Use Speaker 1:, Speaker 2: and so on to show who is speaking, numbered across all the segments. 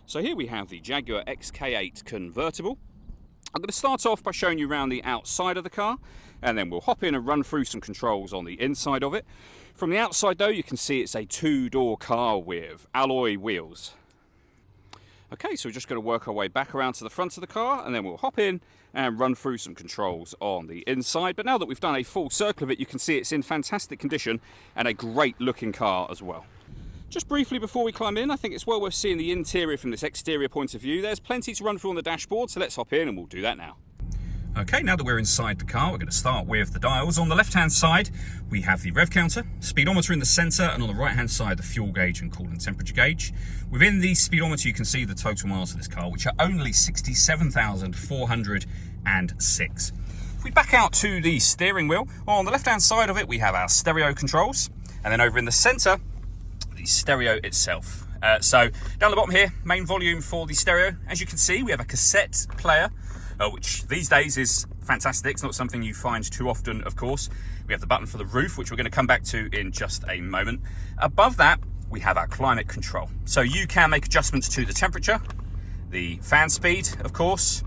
Speaker 1: So here we have the Jaguar XK8 convertible. I'm going to start off by showing you around the outside of the car, and then we'll hop in and run through some controls on the inside of it. From the outside though, you can see it's a two-door car with alloy wheels. Okay, so we're just going to work our way back around to the front of the car, and then we'll hop in and run through some controls on the inside. But now that we've done a full circle of it, you can see it's in fantastic condition and a great looking car as well. Just briefly before we climb in, I think it's well worth seeing the interior from this exterior point of view. There's plenty to run through on the dashboard, so let's hop in and we'll do that now. Okay, now that we're inside the car, we're going to start with the dials. On the left-hand side, we have the rev counter, speedometer in the centre, and on the right-hand side, the fuel gauge and coolant temperature gauge. Within the speedometer, you can see the total miles of this car, which are only 67,406. If we back out to the steering wheel, on the left-hand side of it, we have our stereo controls, and then over in the centre, the stereo itself. So down the bottom here, main volume for the stereo. As you can see, we have a cassette player, which these days is fantastic. It's not something you find too often, of course. We have the button for the roof, which we're going to come back to in just a moment. Above that, we have our climate control. So you can make adjustments to the temperature, the fan speed, of course.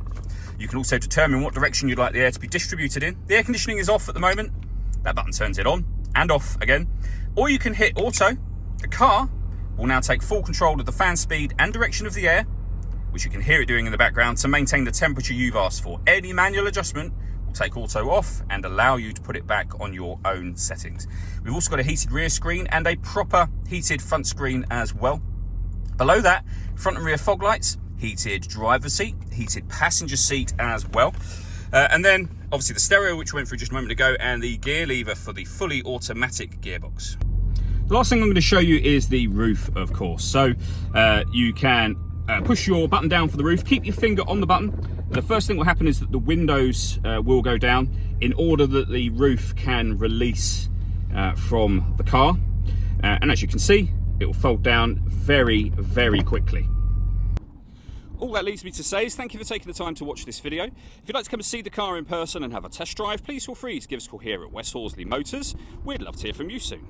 Speaker 1: You can also determine what direction you'd like the air to be distributed in. The air conditioning is off at the moment. That button turns it on and off again. Or you can hit auto. The car will now take full control of the fan speed and direction of the air, which you can hear it doing in the background, to maintain the temperature you've asked for. Any manual adjustment will take auto off and allow you to put it back on your own settings. We've also got a heated rear screen and a proper heated front screen as well. Below that, front and rear fog lights, heated driver's seat, heated passenger seat as well. And then obviously the stereo, which we went through just a moment ago, and the gear lever for the fully automatic gearbox. The last thing I'm going to show you is the roof, of course. So you can push your button down for the roof, keep your finger on the button. The first thing that will happen is that the windows will go down in order that the roof can release from the car. And as you can see, it will fold down very, very quickly. All that leaves me to say is thank you for taking the time to watch this video. If you'd like to come and see the car in person and have a test drive, please feel free to give us a call here at West Horsley Motors. We'd love to hear from you soon.